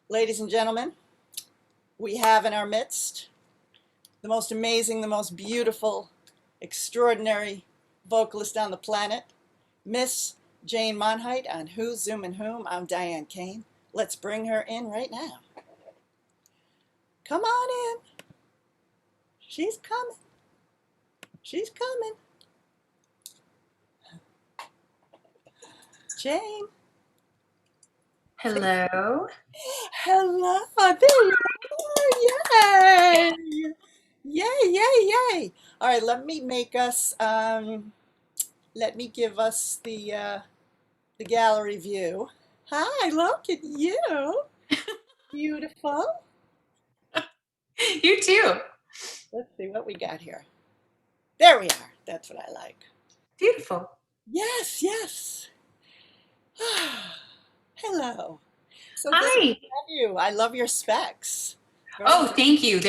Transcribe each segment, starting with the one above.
Ladies and gentlemen, we have in our midst the most amazing, the most beautiful, extraordinary vocalist on the planet, Miss Jane Monheit on Who's Zooming Whom. I'm DYAN Kane. Let's bring her in right now. Come on in. She's coming. She's coming. Jane. Hello. Hello. There you are. Yay. Yay, yay, yay. All right, let me make us, let me give us the gallery view. Hi, look at you. Beautiful. You too. Let's see what we got here. There we are. That's what I like. Beautiful. Yes, yes. Hello. So good to Hi. have you. I love your specs. Oh, thank you.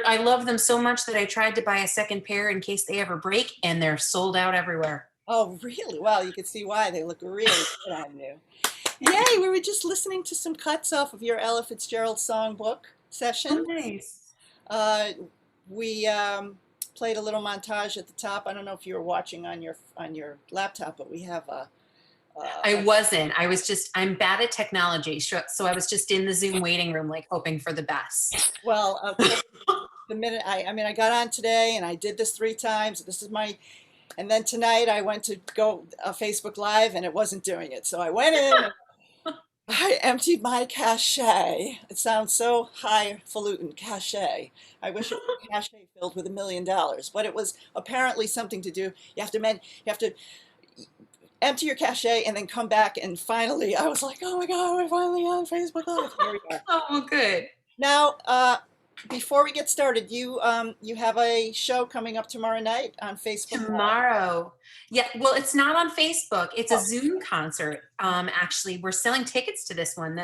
I love them so much that I tried to buy a second pair in case they ever break, and they're sold out everywhere. Oh, really? Well, you can see why. They look really good on you. Yay, we were just listening to some cuts off of your Ella Fitzgerald songbook session. Oh, nice. We played a little montage at the top. I don't know if you were watching on your laptop, but we have I wasn't. I'm bad at technology, so I was just in the Zoom waiting room, like hoping for the best. well, the minute I got on today and I did this 3 times. This is my, and then tonight I went to go Facebook Live and it wasn't doing it. So I went in, and I emptied my cache. It sounds so highfalutin, cache. I wish it was a cache filled with $1 million, but it was apparently something to do. You have to empty your cache and then come back, and finally I was like, oh my God, we're finally on Facebook Live. Here we are. Oh, good. Now, before we get started, you have a show coming up tomorrow night on Facebook Live. Tomorrow. Yeah, well, it's not on Facebook. It's a Zoom concert. Actually, we're selling tickets to this one.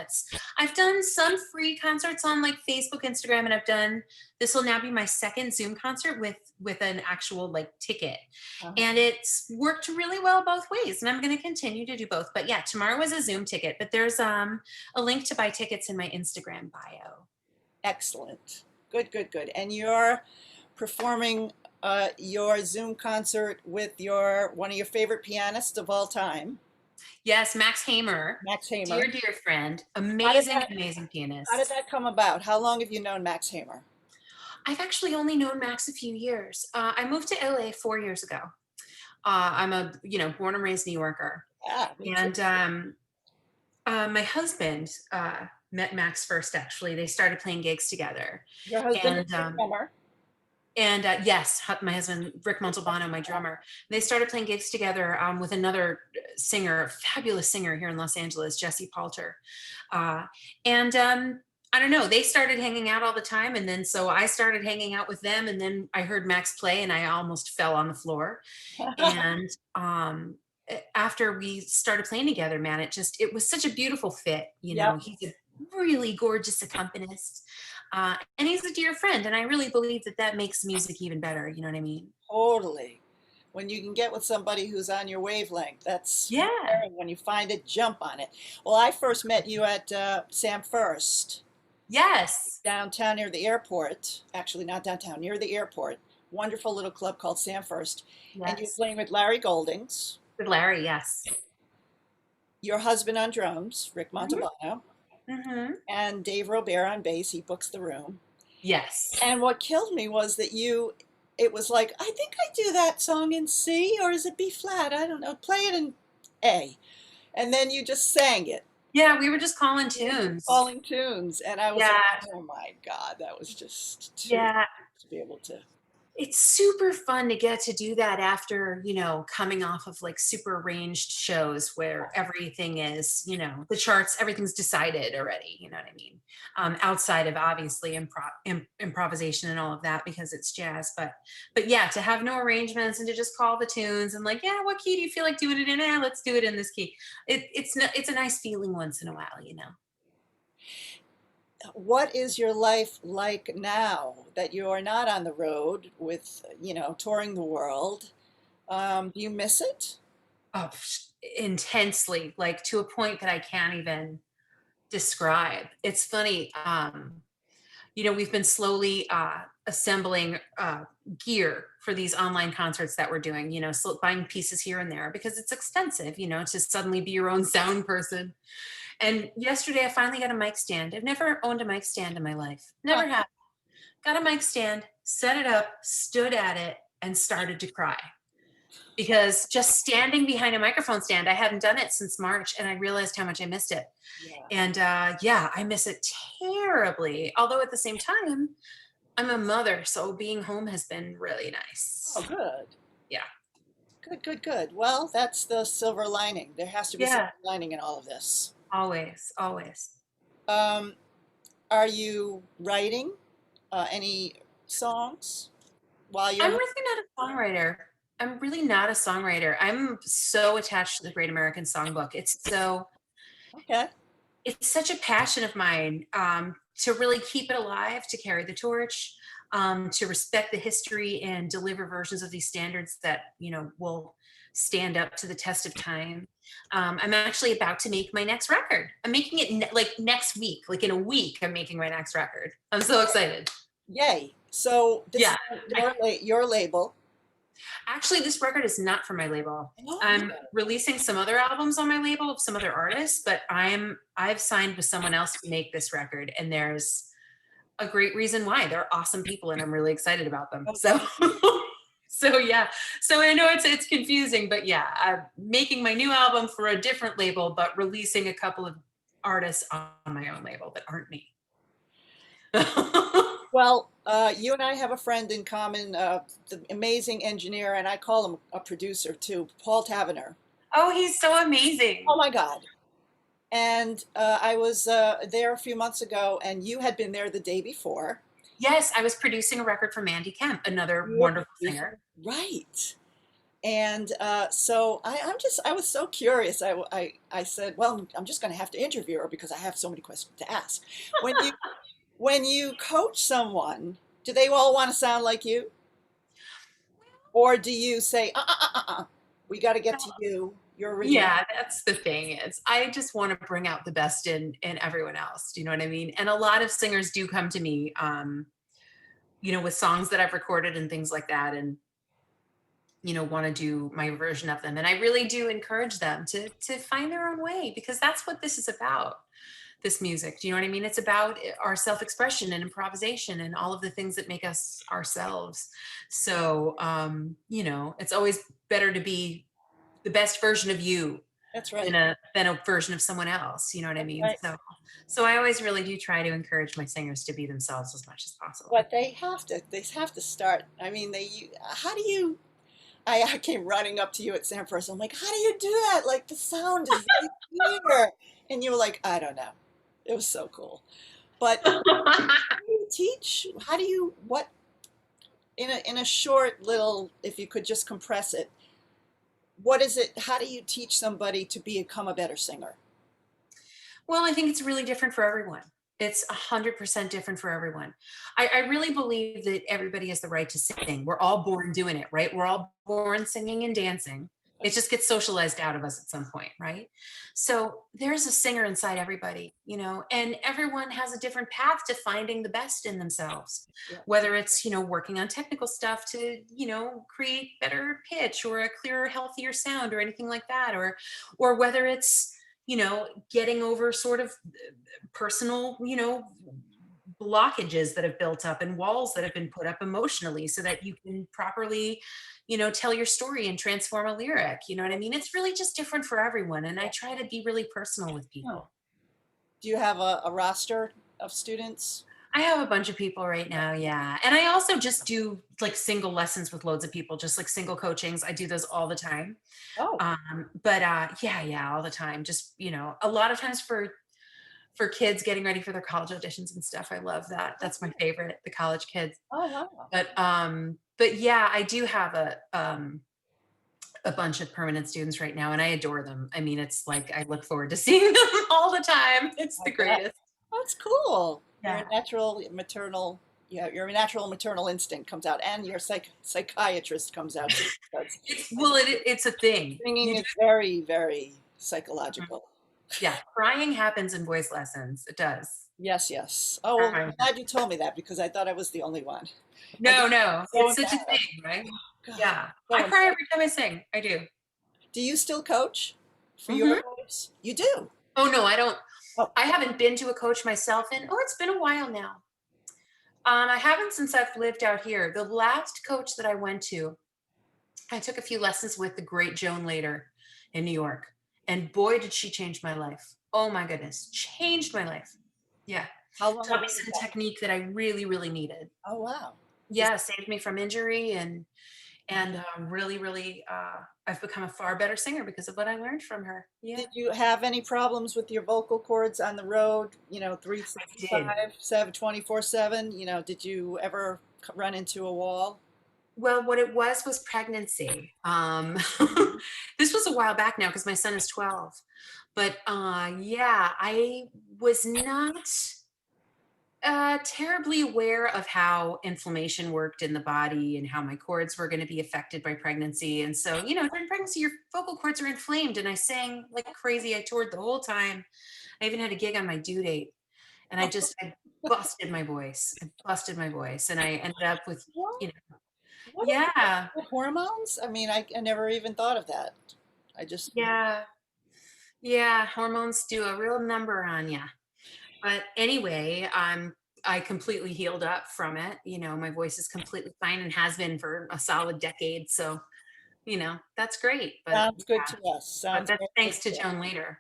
I've done some free concerts on like Facebook, Instagram, and this will now be my second Zoom concert with an actual like ticket. And it's worked really well both ways, and I'm going to continue to do both. But yeah, tomorrow is a Zoom ticket, but there's a link to buy tickets in my Instagram bio. Excellent. Good, good, good. And you're performing your Zoom concert with one of your favorite pianists of all time. Yes, Max Hamer. Max Hamer. Dear, dear friend. Amazing pianist. How did that come about? How long have you known Max Hamer? I've actually only known Max a few years. I moved to LA 4 years ago. I'm a born and raised New Yorker. And my husband met Max first. Actually, they started playing gigs together. Your husband is a drummer. And yes, my husband, Rick Montalbano, my drummer. They started playing gigs together with another singer, fabulous singer here in Los Angeles, Jesse Palter. I don't know, they started hanging out all the time. And then so I started hanging out with them. And then I heard Max play and I almost fell on the floor. And after we started playing together, man, it was such a beautiful fit. He's a really gorgeous accompanist. And he's a dear friend. And I really believe that makes music even better. You know what I mean? Totally. When you can get with somebody who's on your wavelength, that's when you find it, jump on it. Well, I first met you at Sam First. Yes. Downtown near the airport. Actually, not downtown, near the airport. Wonderful little club called Sam First. Yes. And you're playing with Larry Goldings. With Larry, yes. Your husband on drums, Rick Montalbano. Mm-hmm. And Dave Robert on bass. He books the room. Yes. And what killed me was that it was like, I think I do that song in C, or is it B flat? I don't know. Play it in A. And then you just sang it. Yeah, we were just calling tunes. And I was like, oh my God, that was just too to be able to. It's super fun to get to do that after, coming off of like super arranged shows where everything is, the charts, everything's decided already, you know what I mean? Outside of obviously improvisation and all of that because it's jazz, but yeah, to have no arrangements and to just call the tunes and like, what key do you feel like doing it in? Let's do it in this key. It's a nice feeling once in a while, What is your life like now that you are not on the road with, touring the world? Do you miss it? Oh, intensely, like to a point that I can't even describe. It's funny. We've been slowly assembling gear for these online concerts that we're doing, buying pieces here and there because it's expensive, to suddenly be your own sound person. And yesterday I finally got a mic stand. I've never owned a mic stand in my life. Never have. Got a mic stand, set it up, stood at it, and started to cry. Because just standing behind a microphone stand, I hadn't done it since March, and I realized how much I missed it. Yeah. And I miss it terribly. Although at the same time, I'm a mother, so being home has been really nice. Oh, good. Yeah. Good. Well, that's the silver lining. There has to be Yeah. silver lining in all of this. Always. Are you writing any songs while you're I'm home? really not a songwriter. I'm so attached to the Great American Songbook. Okay. It's such a passion of mine, to really keep it alive, to carry the torch, to respect the history and deliver versions of these standards that, will stand up to the test of time. I'm actually about to make my next record. I'm making it like next week, like in a week, I'm making my next record. I'm so excited. Yay. So this Yeah. is your label. Actually, this record is not for my label. Oh, I'm releasing some other albums on my label of some other artists, but I've signed with someone else to make this record, and there's a great reason why. They're awesome people, and I'm really excited about them. So, so yeah. So I know it's confusing, but yeah, I'm making my new album for a different label, but releasing a couple of artists on my own label that aren't me. Well, you and I have a friend in common, the amazing engineer, and I call him a producer too, Paul Tavener. Oh, he's so amazing. Oh my God. And I was there a few months ago, and you had been there the day before. Yes, I was producing a record for Mandy Kemp, another wonderful singer. Right. And so I was so curious. I said, well, I'm just going to have to interview her because I have so many questions to ask. When you coach someone, do they all want to sound like you? Or do you say, we got to get to you. You're original. Yeah, that's the thing is I just want to bring out the best in everyone else. Do you know what I mean? And a lot of singers do come to me, with songs that I've recorded and things like that, and want to do my version of them. And I really do encourage them to find their own way, because that's what this is about. This music, do you know what I mean? It's about our self-expression and improvisation and all of the things that make us ourselves. So, it's always better to be the best version of you. That's right. Than a version of someone else. You know what I mean? Right. So I always really do try to encourage my singers to be themselves as much as possible. But they have to start. I mean, how do you, I came running up to you at Sanford. I'm like, how do you do that? Like the sound is right here. And you were like, I don't know. It was so cool. But how do you teach? What, in a short little, if you could just compress it, what is it? How do you teach somebody to become a better singer? Well, I think it's really different for everyone. It's 100% different for everyone. I really believe that everybody has the right to sing. We're all born doing it, right? We're all born singing and dancing. It just gets socialized out of us at some point, right? So there's a singer inside everybody, and everyone has a different path to finding the best in themselves. Yeah. Whether it's, working on technical stuff to, create better pitch or a clearer, healthier sound or anything like that, or whether it's, getting over sort of personal, blockages that have built up and walls that have been put up emotionally so that you can properly tell your story and transform a lyric. You know what I mean? It's really just different for everyone. And I try to be really personal with people. Do you have a roster of students? I have a bunch of people right now. Yeah. And I also just do like single lessons with loads of people, just like single coachings. I do those all the time. Oh. Yeah, all the time. Just, a lot of times for kids getting ready for their college auditions and stuff. I love that. That's my favorite, the college kids. Oh, wow. But yeah, I do have a bunch of permanent students right now, and I adore them. I mean, it's like I look forward to seeing them all the time. It's the greatest. That's cool. Yeah. Your natural maternal instinct comes out, and your psychiatrist comes out too. It's a thing. Singing is very, very psychological. Yeah, crying happens in voice lessons. It does. Yes, yes. Oh, well, Crying. I'm glad you told me that because I thought I was the only one. I get No, no, so it's such a embarrassed. thing, right? God, Yeah, I so cry embarrassed. every time I sing. I do. Do you still coach for your Hmm. voice? You do. Oh no, I don't. Oh, I haven't been to a coach myself in, oh, it's been a while now. I haven't since I've lived out here. The last coach that I went to, I took a few lessons with the great Joan Lader in New York. And boy, did she change my life. Oh my goodness, changed my life. Yeah. how long Taught me ago was some that? technique that I really, really needed. Oh, wow. Is, Yeah, saved me from injury and really, really, I've become a far better singer because of what I learned from her. Yeah, did you have any problems with your vocal cords on the road? I did. 365, 7, 24/7. Did you ever run into a wall? Well, what it was pregnancy. This was a while back now because my son is 12. But yeah, I was not terribly aware of how inflammation worked in the body and how my cords were going to be affected by pregnancy. And so, during pregnancy, your vocal cords are inflamed. And I sang like crazy. I toured the whole time. I even had a gig on my due date. And I busted my voice. I busted my voice. And I ended up with, What? you know, What is yeah, that? Hormones? I mean, I never even thought of that. I just, yeah, yeah. Hormones do a real number on you. But anyway, I completely healed up from it. My voice is completely fine and has been for a solid decade. So, that's great. But sounds good yeah, to us. but Sounds that's very good thanks to to us. Joan later.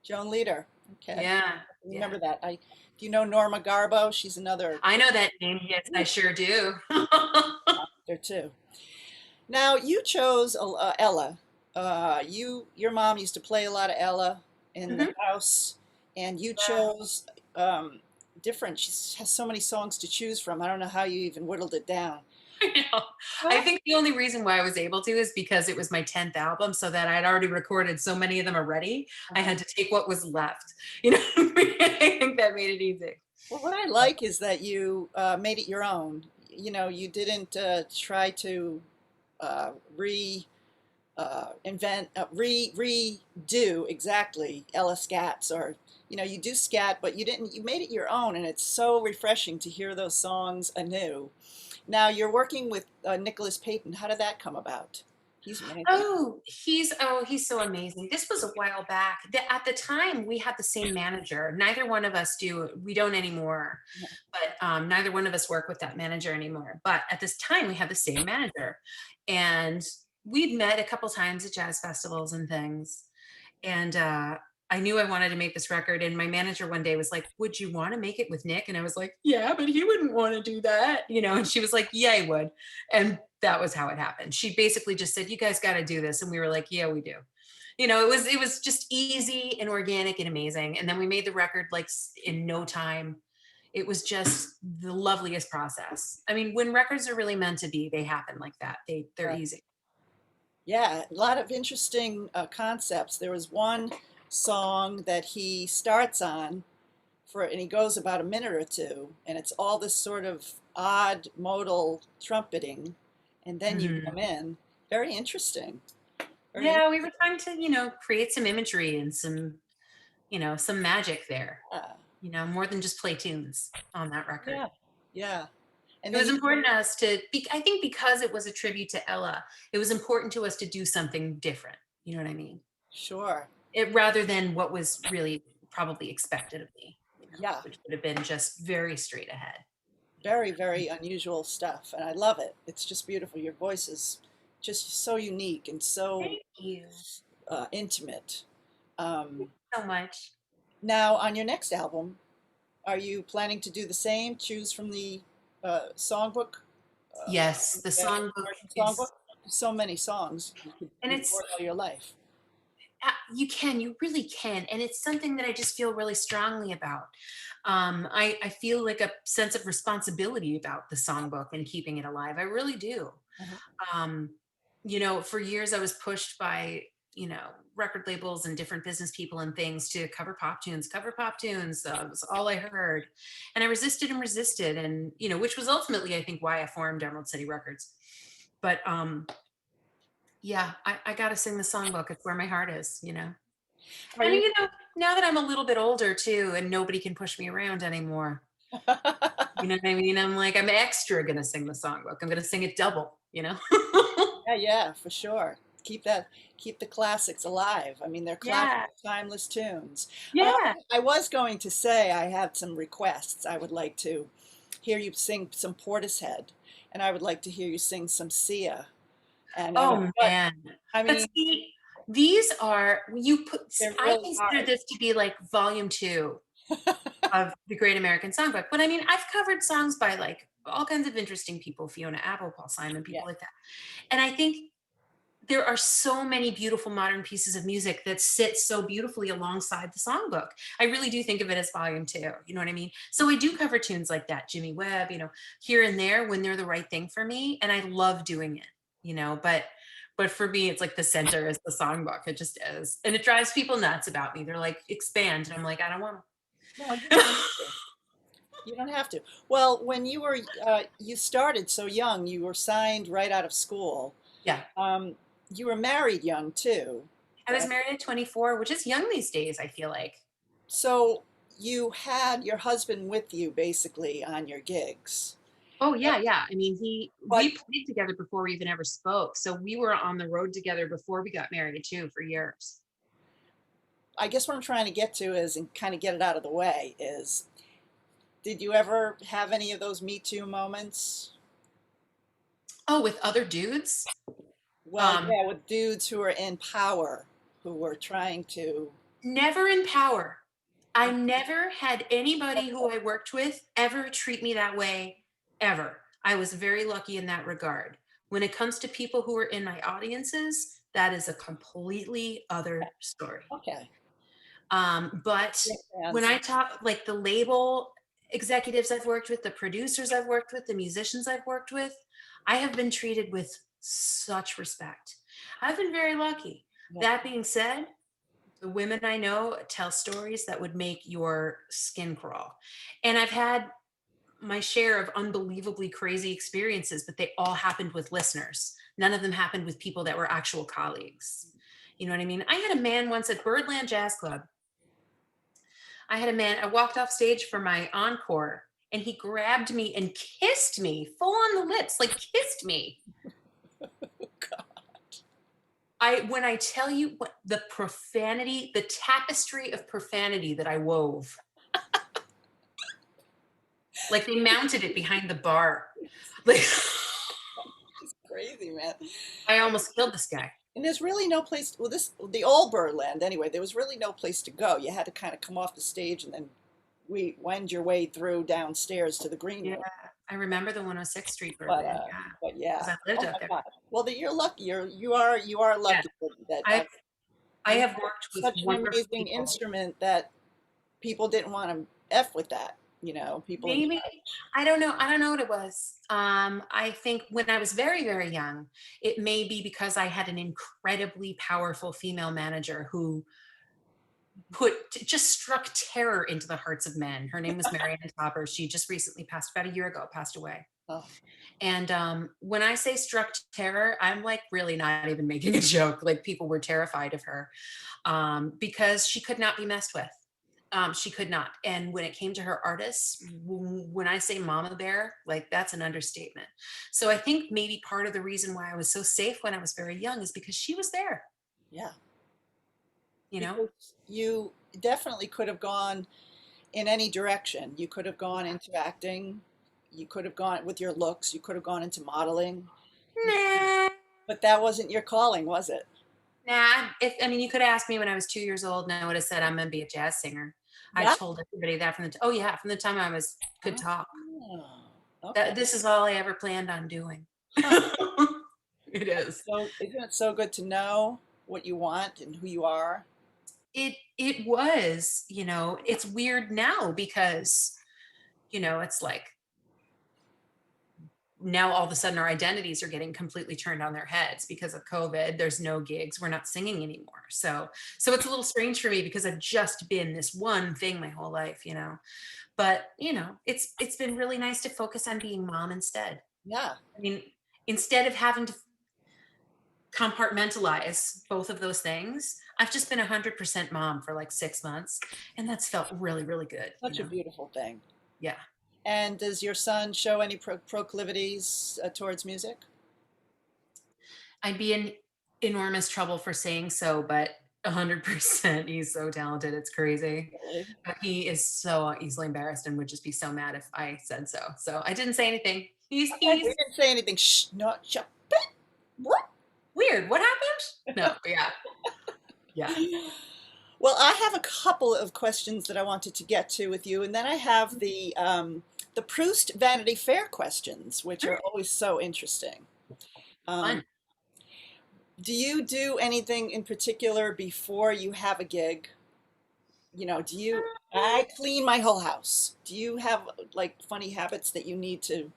Joan Leader. Okay. Yeah, yeah. Remember that. Do you know Norma Garbo? She's another I know that name. Yes, I sure do. actor too. Now you chose Ella. Your mom used to play a lot of Ella in the Mhm. house, and you Yeah. chose different. She has so many songs to choose from. I don't know how you even whittled it down. I know. I think the only reason why I was able to is because it was my 10th album, so that I'd already recorded so many of them already. I Uh, had to take what was left. You know, I think that made it easy. well, what I like is that you made it your own. You didn't try to re invent, redo exactly Ella Scats, or you do scat, but you didn't. You made it your own, and it's so refreshing to hear those songs anew. Now you're working with Nicholas Payton. How did that come about? He's amazing. He's so amazing. This was a while back. At the time, we had the same manager. Neither one of us do. We don't anymore. But neither one of us work with that manager anymore. But at this time, we had the same manager, and we'd met a couple times at jazz festivals and things. And I knew I wanted to make this record. And my manager one day was like, "Would you want to make it with Nick?" And I was like, "Yeah, but he wouldn't want to do that." And she was like, "Yeah, he would." And that was how it happened. She basically just said, "You guys got to do this," and we were like, "Yeah, we do." It was just easy and organic and amazing. And then we made the record like in no time. It was just the loveliest process. I mean, when records are really meant to be, they happen like that. They're Right. easy. Yeah, a lot of interesting concepts. There was one song that he starts on and he goes about a minute or two, and it's all this sort of odd modal trumpeting, and then you Mhm. come in. Very interesting. Very Yeah, we were trying to, create some imagery and some magic there, yeah, more than just play tunes on that record. yeah, yeah. And It then was you, important to us I think because it was a tribute to Ella, it was important to us to do something different. You know what I mean? sure, Rather than what was really probably expected of me, yeah, which would have been just very straight ahead. very, very unusual stuff, and I love it. It's just beautiful. Your voice is just so unique and so Thank you intimate. Um, so much. Now, on your next album, are you planning to do the same? Choose from the songbook, Yes, the Great songbook American Songbook? is, So many songs you could and record all your life. you really can. And it's something that I just feel really strongly about. I feel like a sense of responsibility about the songbook and keeping it alive. I really do. Uh-huh. Um, for years I was pushed by, record labels and different business people and things to cover pop tunes, cover pop tunes. Was all I heard. And I resisted and resisted. And, which was ultimately, I think, why I formed Emerald City Records. But yeah, I got to sing the songbook. It's where my heart is. Are And you now that I'm a little bit older too, and nobody can push me around anymore. You know what I mean? I'm like, I'm extra gonna sing the songbook. I'm gonna sing it double, you know? Yeah, yeah, for sure. Keep that, keep the classics alive. I mean, they're classic, Yeah. timeless tunes. Yeah. I was going to say I have some requests. I would like to hear you sing some Portishead, and I would like to hear you sing some Sia. And I mean, Oh but man. I But mean, see, these are you put they're I really consider hard. this to be like volume two of the Great American Songbook. But I mean, I've covered songs by like all kinds of interesting people, Fiona Apple, Paul Simon, Yeah, people like that. And I think there are so many beautiful modern pieces of music that sit so beautifully alongside the songbook. I really do think of it as volume two. You know what I mean? So I do cover tunes like that, Jimmy Webb, here and there when they're the right thing for me. And I love doing it, but for me, it's like the center is the songbook. It just is. And it drives people nuts about me. They're like, expand. And I'm like, I don't want no, you don't to. have to. You don't have to. Well, when you were you started so young, you were signed right out of school. Yeah. Um, you were married young too, I was right? married at 24, which is young these days, I feel like. So you had your husband with you basically on your gigs. Oh But, yeah, yeah. I mean, we but played together before we even ever spoke. So we were on the road together before we got married too for years. I guess what I'm trying to get to is, and kind of get it out of the way, is did you ever have any of those Me Too moments? Oh, with other dudes? Well, Um, yeah, with dudes who are in power, who were trying to. Never in power. I never had anybody who I worked with ever treat me that way ever. I was very lucky in that regard. When it comes to people who are in my audiences, that is a completely other story. Okay. But when Fans. I talk like the label executives I've worked with, the producers I've worked with, the musicians I've worked with, I have been treated with such respect. I've been very lucky. Yeah. That being said, the women I know tell stories that would make your skin crawl. And I've had my share of unbelievably crazy experiences, but they all happened with listeners. None of them happened with people that were actual colleagues. You know what I mean? I had a man once at Birdland Jazz Club. I walked off stage for my encore and he grabbed me and kissed me full on the lips, like kissed me. When I tell you what the profanity, the tapestry of profanity that I wove, like they mounted it behind the bar. Like It's crazy, man. I almost killed this guy. And there's really no place, well, the old Birdland anyway, there was really no place to go. You had to kind of come off the stage and then wend your way through downstairs to the green Yeah, room. I remember the 106th Street But, Birdland. Yeah, but because yeah. I lived Oh up my there. God. Well, you're lucky. You are Yeah, lucky that I I you have have worked with such an wonderful amazing people. instrument that people didn't want to F with that, people in Maybe charge. I don't know. I don't know what it was. I think when I was very, very young, it may be because I had an incredibly powerful female manager who just struck terror into the hearts of men. Her name was Marianne Topper. She just recently passed, about a year ago, passed away. Oh, And when I say struck terror, I'm like really not even making a joke. Like people were terrified of her because she could not be messed with. She could not. And when it came to her artists, when I say mama bear, like that's an understatement. So I think maybe part of the reason why I was so safe when I was very young is because she was there, yeah. you know? Because you definitely could have gone in any direction. You could have gone into acting. You could have gone with your looks. You could have gone into modeling. You, Nah, but that wasn't your calling, was it? nah. If I mean, you could ask me when I was 2 years old, and I would have said I'm going to be a jazz singer. I Yeah. told everybody that oh yeah, from the time I was could talk. Oh, okay. That this is all I ever planned on doing. Huh. It is. So isn't it so good to know what you want and who you are? It was, it's weird now because, it's like now all of a sudden our identities are getting completely turned on their heads because of COVID. There's no gigs. We're not singing anymore. So it's a little strange for me because I've just been this one thing my whole life. But, it's been really nice to focus on being mom instead. Yeah. I mean, instead of having to compartmentalize both of those things, I've just been 100% mom for like 6 months, and that's felt really, really good, you Such a know? beautiful thing. Yeah. And does your son show any proclivities towards music? I'd be in enormous trouble for saying so, but 100% he's so talented. It's crazy. Really? But he is so easily embarrassed and would just be so mad if I said so. So I didn't say anything. Okay, we He's didn't say anything. Shh, not shut. What? weird. What happened? No, but yeah. Yeah. Well, I have a couple of questions that I wanted to get to with you, and then I have the Proust Vanity Fair questions, which are always so interesting. Um, Fun. do you do anything in particular before you have a gig? You know, do you, I clean my whole house. Do you have like funny habits that you need to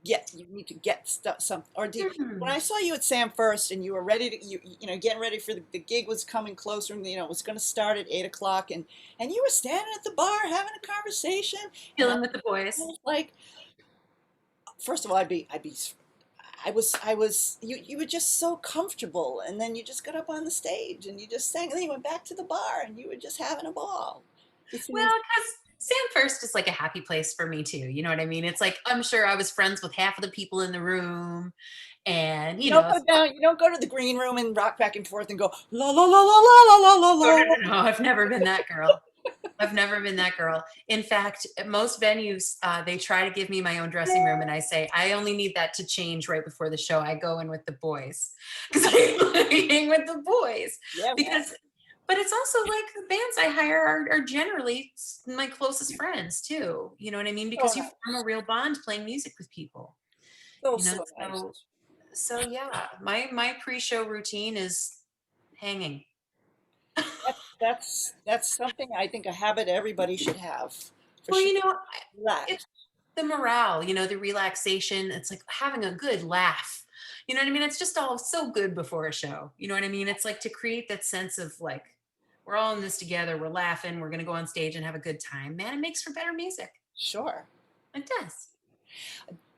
get stuff, or do you, when Hmm. I saw you at Sam First and you were ready to, you know, getting ready for the gig was coming closer and, you know, it was going to start at 8 o'clock and you were standing at the bar having a conversation and I Chilling with the boys. was like, first of all, you were just so comfortable, and then you just got up on the stage and you just sang, and then you went back to the bar and you were just having a ball. You Well, seemed, because Sam First is like a happy place for me too. You know what I mean? It's like I'm sure I was friends with half of the people in the room, and you don't go so down, you don't go to the green room and rock back and forth and go la la la la la la la oh, la la. no. I've never been that girl. I've never been that girl. In fact, at most venues, they try to give me my own dressing room, and I say I only need that to change right before the show. I go in with the boys because I'm eating with the boys. Yeah, man. Because, but it's also like the bands I hire are generally my closest friends too. You know what I mean? So Because you form a nice. real bond playing music with people. So, You know, so nice. so yeah. My pre-show routine is hanging. That's something I think a habit everybody should have for Well, sure. you know, it's Relax. the morale, you know, the relaxation. It's like having a good laugh. You know what I mean? It's just all so good before a show. You know what I mean? It's like to create that sense of like, we're all in this together. We're laughing. We're going to go on stage and have a good time. Man, it makes for better music. Sure. It does.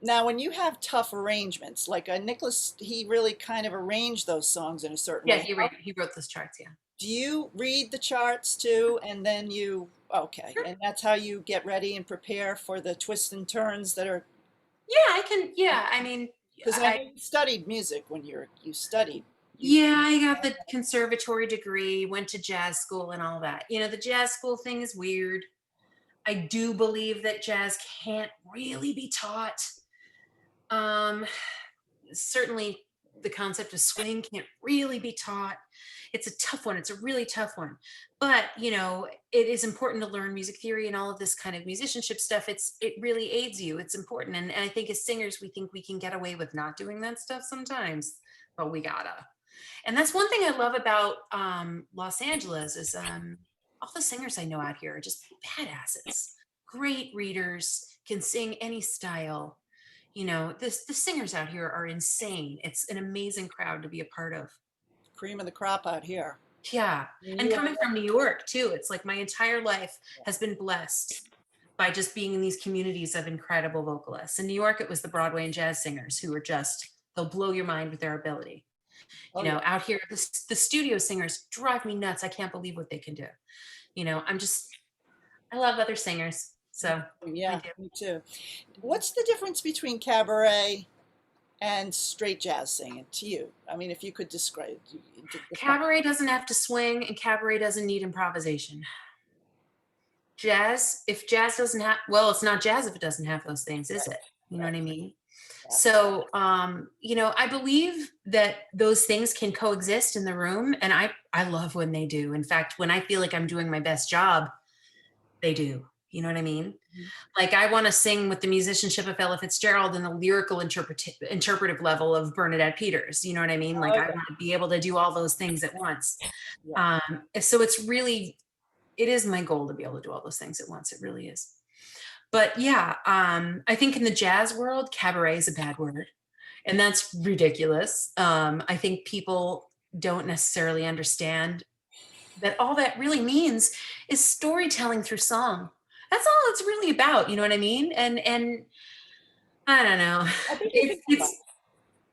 Now, when you have tough arrangements, like Nicholas, he really kind of arranged those songs in a certain Yeah, way. he wrote those charts. Yeah. Do you read the charts too, and then okay, and that's how you get ready and prepare for the twists and turns that are, Yeah, I can. Yeah. I mean, because I know you studied music when you studied. You, yeah, I got the conservatory degree, went to jazz school and all that. You know, the jazz school thing is weird. I do believe that jazz can't really be taught. Um, Certainly the concept of swing can't really be taught. It's a tough one. It's a really tough one. But, you know, it is important to learn music theory and all of this kind of musicianship stuff. It really aids you. It's important. And I think as singers, we think we can get away with not doing that stuff sometimes, but we gotta. And that's one thing I love about Los Angeles is all the singers I know out here are just badasses, great readers, can sing any style. You know, the singers out here are insane. It's an amazing crowd to be a part of. cream of the crop out here. Yeah. And And you coming from New York too, it's like my entire life has been blessed by just being in these communities of incredible vocalists. In New York, it was the Broadway and jazz singers who were just, they'll blow your mind with their ability. oh You yeah, know, out here, the studio singers drive me nuts. I can't believe what they can do. You know, I love other singers. So I yeah, do. me too. What's the difference between cabaret and straight jazz singing to you? I mean, if you could define. Cabaret doesn't have to swing and cabaret doesn't need improvisation. Jazz, if jazz doesn't have, well, it's not jazz if it doesn't have those things, is it? You know Right. what I mean? Yeah. So, you know, I believe that those things can coexist in the room, and I love when they do. In fact, when I feel like I'm doing my best job, they do. You know what I mean? Mhm. Like I want to sing with the musicianship of Ella Fitzgerald and the lyrical interpretive level of Bernadette Peters. You know what I mean? Like Oh I want to be able to do all those things at once. yeah, So it is my goal to be able to do all those things at once. It really is. But yeah, I think in the jazz world, cabaret is a bad word, and that's ridiculous. I think people don't necessarily understand that all that really means is storytelling through song. That's all it's really about. You know what I mean? And I don't know. I think you It's could do it's both.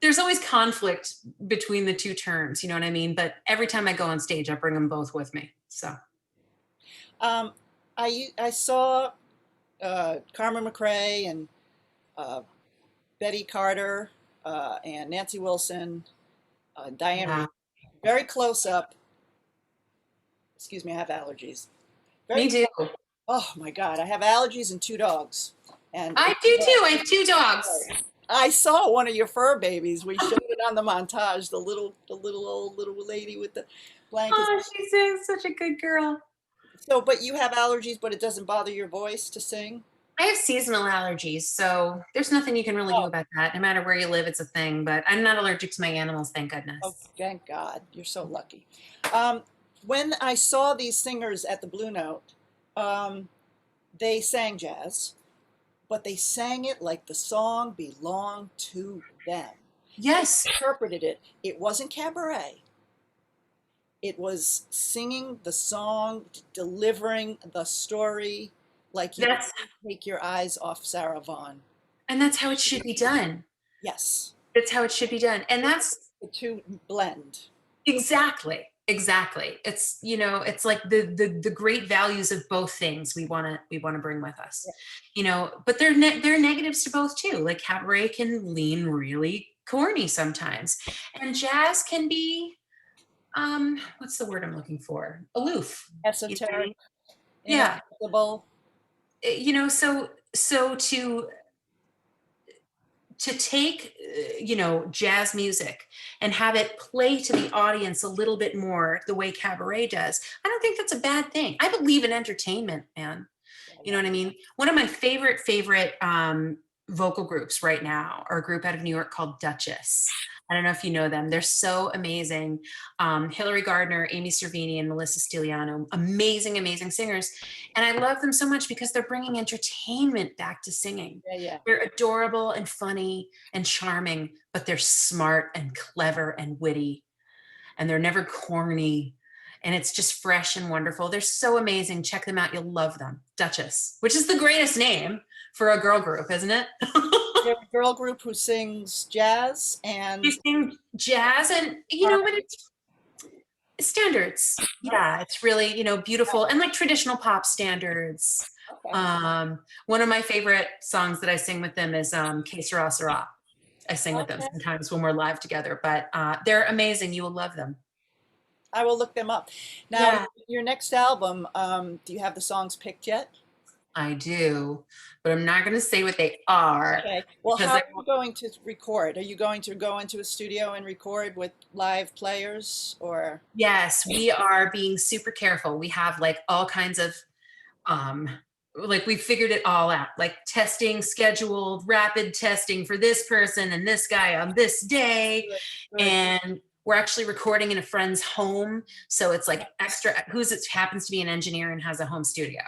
there's always conflict between the two terms, you know what I mean? But every time I go on stage, I bring them both with me. So Um, I saw Carmen McRae and uh, Betty Carter and Nancy Wilson, Diane yeah, Reed, very close up. Excuse me, I have allergies. Very me too. Oh my God, I have allergies and two dogs. And I do too. I have two dogs. I saw one of your fur babies. We showed it on the montage, the little old little lady with the blankets. Oh, she's such a good girl. So, but you have allergies, but it doesn't bother your voice to sing? I have seasonal allergies, so there's nothing you can really do Oh, about that. No matter where you live, it's a thing. But I'm not allergic to my animals, thank oh, goodness. thank God. You're so lucky. Um, when I saw these singers at the Blue Note, um, they sang jazz, but they sang it like the song belonged to them. They Yes, interpreted it. It wasn't cabaret. It was singing the song, delivering the story like you that's couldn't take your eyes off Sarah Vaughan. and that's how it should be done. Yes, That's how it should be done. And that's the two blend. exactly. It's it's like the great values of both things we want to bring with us. Yeah. But there are negatives to both too. Like cabaret can lean really corny sometimes. And jazz can be what's the word I'm looking for? Aloof. You know what I Esoteric, mean? Yeah. inaccessible. So to take jazz music and have it play to the audience a little bit more the way cabaret does, I don't think that's a bad thing. I believe in entertainment, man. You know what I mean? One of my favorite vocal groups right now are a group out of New York called Duchess. I don't know if you know them. They're so amazing. Hillary Gardner, Amy Cervini, and Melissa Stiliano, amazing singers. And I love them so much because they're bringing entertainment back to singing. Yeah, yeah. They're adorable and funny and charming, but they're smart and clever and witty, and they're never corny. And it's just fresh and wonderful. They're so amazing. Check them out. You'll love them. Duchess, which is the greatest name for a girl group, isn't it? They're a girl group who sings jazz They and sing jazz and, but it's standards. Yeah, it's really, beautiful and like traditional pop standards. okay. One of my favorite songs that I sing with them is Que Sera Sera. I sing with them Okay. sometimes when we're live together, but they're amazing. You will love them. I will look them up. Now, Yeah, your next album, do you have the songs picked yet? I do, but I'm not going to say what they are Okay. Well, because how are you going to record? Are you going to go into a studio and record with live players or? yes, we are being super careful. We have like all kinds of um like we figured it all out, like testing scheduled rapid testing for this person and this guy on this day. Good, good. And we're actually recording in a friend's home, so it's like extra who's it happens to be an engineer and has a home studio,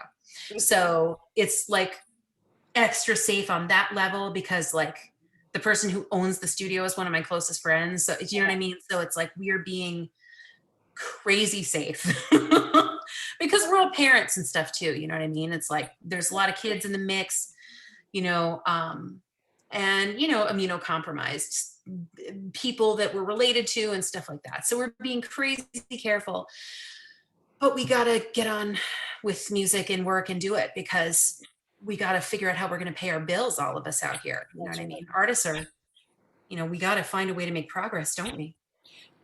so it's like extra safe on that level because like the person who owns the studio is one of my closest friends, so you know what I mean, so it's like we're being crazy safe because we're all parents and stuff too, you know what I mean, it's like there's a lot of kids in the mix, and immunocompromised people that we're related to and stuff like that, so we're being crazy careful, but we got to get on with music and work and do it because we got to figure out how we're going to pay our bills, all of us out here, you know That's what I right. mean, artists are, we got to find a way to make progress, don't we?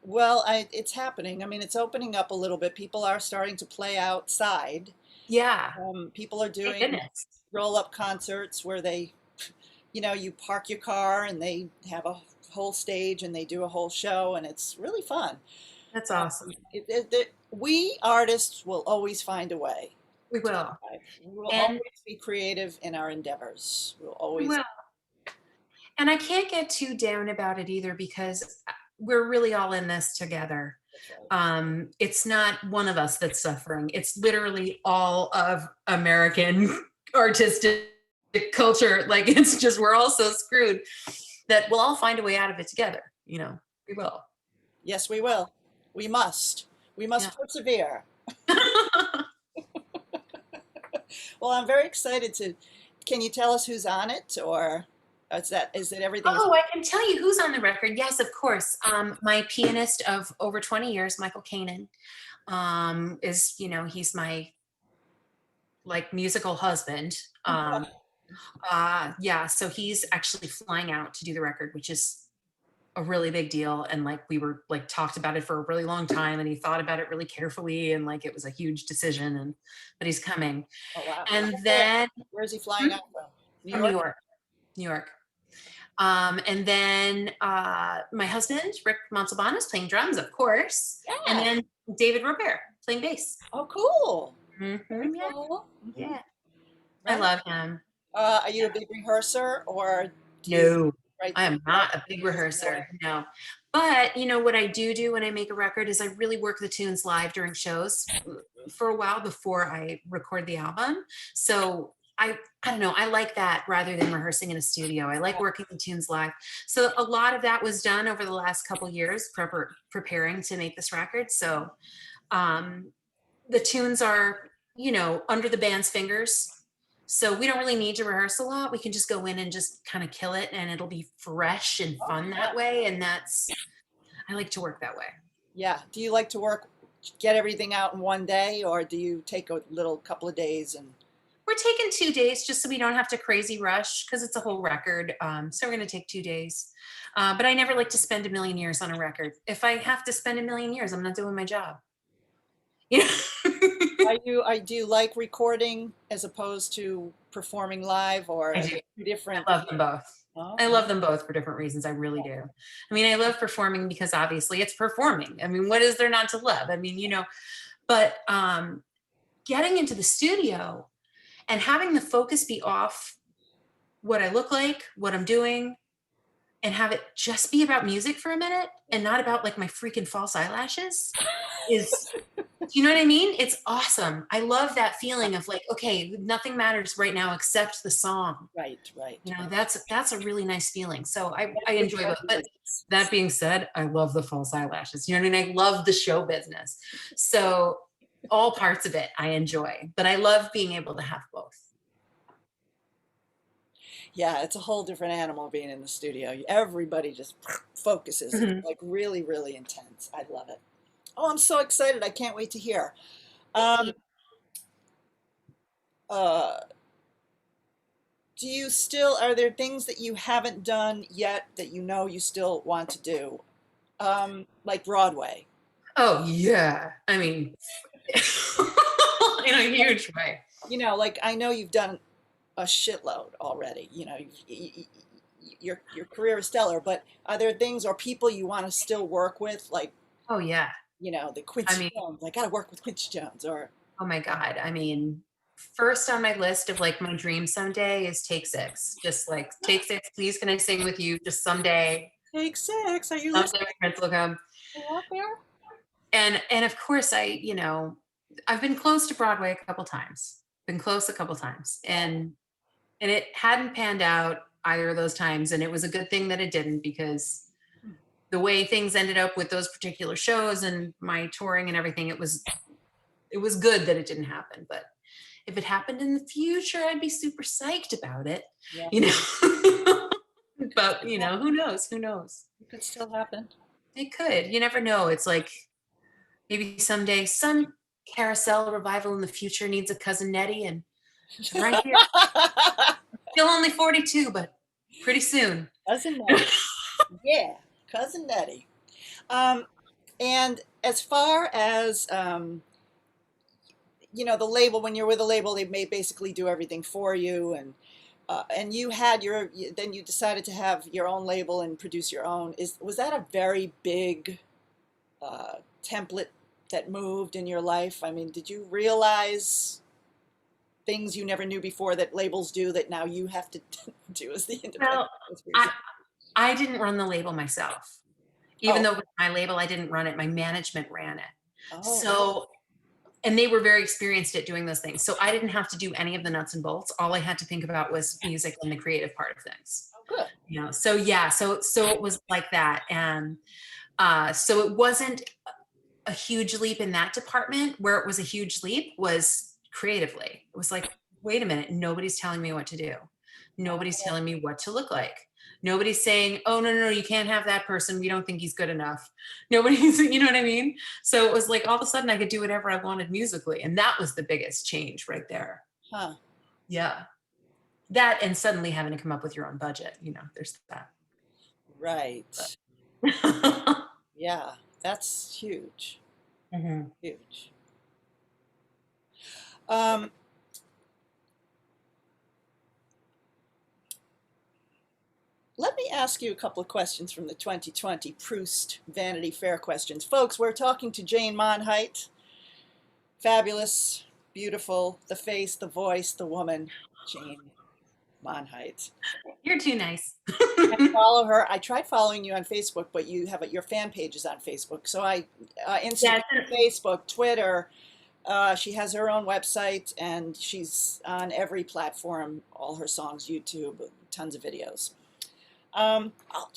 Well, it's happening. I mean, it's opening up a little bit. People are starting to play outside. Yeah, People are thank doing goodness. roll-up concerts where they, you park your car and they have a whole stage and they do a whole show and it's really fun. That's awesome. We artists will always find a way We to will. survive. We will And always be creative in our endeavors. We'll we always. will. And I can't get too down about it either because we're really all in this together. That's right. It's not one of us that's suffering. It's literally all of American artistic culture. Like it's just we're all so screwed that we'll all find a way out of it together. We will. Yes, we will. We must. We Yeah. must persevere. Well, I'm very excited to. Can you tell us who's on it, or Is it everything? Oh, I can tell you who's on the record. Yes, of course. My pianist of over 20 years, Michael Kanen, is, he's my like musical husband. Yeah, so he's actually flying out to do the record, which is a really big deal. And like we were like talked about it for a really long time, and he thought about it really carefully, and like it was a huge decision. And but he's coming. Oh wow! And then Where's he flying out from? New from York. New York, New York. And then my husband, Rick Montalban, is playing drums, of course. Yeah. And then David Robert playing bass. Oh, cool. Mm-hmm, yeah. Cool. Yeah. I love him. Are you a big rehearser, or No, I am not a big rehearser. No. But what I do when I make a record is I really work the tunes live during shows for a while before I record the album. So I don't know, I like that rather than rehearsing in a studio. I like working the tunes live. So a lot of that was done over the last couple of years preparing to make this record. So the tunes are, under the band's fingers. So we don't really need to rehearse a lot. We can just go in and just kind of kill it, and it'll be fresh and fun that way. And I like to work that way. Yeah. Do you like to get everything out in one day, or do you take a little couple of days? And we're taking 2 days just so we don't have to crazy rush, because it's a whole record. So we're going to take 2 days. But I never like to spend a million years on a record. If I have to spend a million years, I'm not doing my job. Do you like recording as opposed to performing live, or I do. different? I love them both. Oh. I love them both for different reasons. I really do. I mean, I love performing because obviously it's performing. I mean, what is there not to love? I mean, but getting into the studio and having the focus be off what I look like, what I'm doing, and have it just be about music for a minute and not about like my freaking false eyelashes you know what I mean? It's awesome. I love that feeling of like, okay, nothing matters right now except the song. Right. That's a really nice feeling. So I enjoy both. But that being said, I love the false eyelashes. You know what I mean? I love the show business. So all parts of it I enjoy, but I love being able to have both. Yeah, it's a whole different animal being in the studio. Everybody just focuses. Mm-hmm. It's like really, really intense. I love it. Oh, I'm so excited. I can't wait to hear. Do you are there things that you haven't done yet that you still want to do? Like Broadway? Oh, yeah. I mean, in a huge way. Like I know you've done a shitload already. Your career is stellar, but are there things or people you want to still work with? Like, oh, yeah. The Quincy Jones. I got to work with Quincy Jones. Or oh my God. I mean, first on my list of like my dream someday is Take 6. Just like Take 6, please can I sing with you just someday? Take 6. Are you listening? Prince will come. Out there? And of course I've been close to Broadway a couple times. And it hadn't panned out either of those times. And it was a good thing that it didn't, because the way things ended up with those particular shows and my touring and everything, it was good that it didn't happen. But if it happened in the future, I'd be super psyched about it. Yeah. But who knows? It could still happen. It could. You never know. It's like maybe someday some carousel revival in the future needs a Cousin Nettie, and right here. Still only 42, but pretty soon. Cousin Nettie. Yeah. Cousin Nettie. And as far as, the label, when you're with a label, they may basically do everything for you. And you had then you decided to have your own label and produce your own. Was that a very big template that moved in your life? I mean, did you realize things you never knew before that labels do that now you have to do as the independent? Well, I didn't run the label myself. Even though it was my label, I didn't run it. My management ran it. Oh. So, and they were very experienced at doing those things. So I didn't have to do any of the nuts and bolts. All I had to think about was music and the creative part of things. Oh, good. So yeah, so it was like that. And so it wasn't a huge leap in that department. Where it was a huge leap was creatively. It was like, wait a minute, nobody's telling me what to do. Nobody's telling me what to look like. Nobody's saying, oh, no, no, no, you can't have that person. We don't think he's good enough. Nobody's, you know what I mean? So it was like all of a sudden I could do whatever I wanted musically. And that was the biggest change right there. Huh. Yeah. That and suddenly having to come up with your own budget, there's that. Right. Yeah, that's huge. Mm-hmm. Huge. Let me ask you a couple of questions from the 2020 Proust Vanity Fair questions. Folks, we're talking to Jane Monheit. Fabulous, beautiful, the face, the voice, the woman, Jane Monheit. You're too nice. I follow her. I tried following you on Facebook, but you have your fan page is on Facebook. So Instagram, Facebook, Twitter. She has her own website, and she's on every platform. All her songs, YouTube, tons of videos.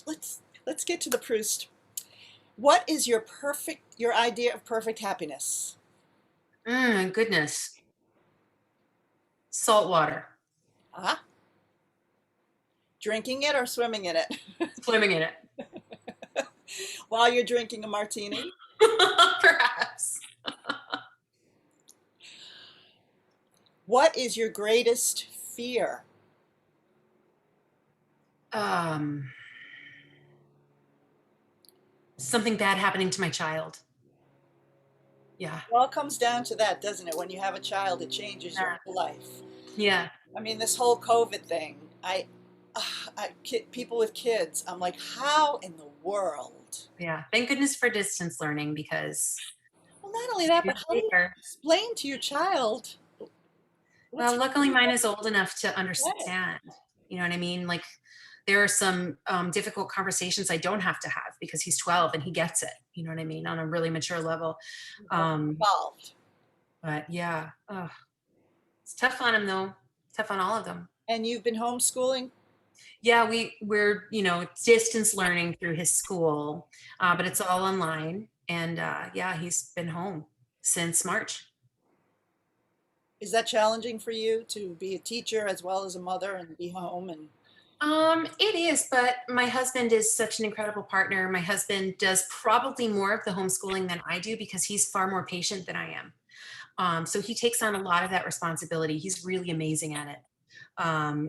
Let's get to the Proust. What is your idea of perfect happiness? Goodness. Salt water. Ah. Drinking it or swimming in it? Swimming in it. While you're drinking a martini? Perhaps. What is your greatest fear? Something bad happening to my child. Yeah. It all comes down to that, doesn't it? When you have a child, it changes your whole life. Yeah. I mean, this whole COVID thing, people with kids, I'm like, how in the world? Yeah. Thank goodness for distance learning, because. Well, not only that, but how do you explain to your child? Well, luckily mine is old enough to understand. You know what I mean? Like, there are some difficult conversations I don't have to have because he's 12 and he gets it. You know what I mean? On a really mature level. Involved. But yeah, it's tough on him though. Tough on all of them. And you've been homeschooling? Yeah, we're distance learning through his school, but it's all online. And yeah, he's been home since March. Is that challenging for you to be a teacher as well as a mother and be home? And it is, but my husband is such an incredible partner. My husband does probably more of the homeschooling than I do because he's far more patient than I am. So he takes on a lot of that responsibility. He's really amazing at it.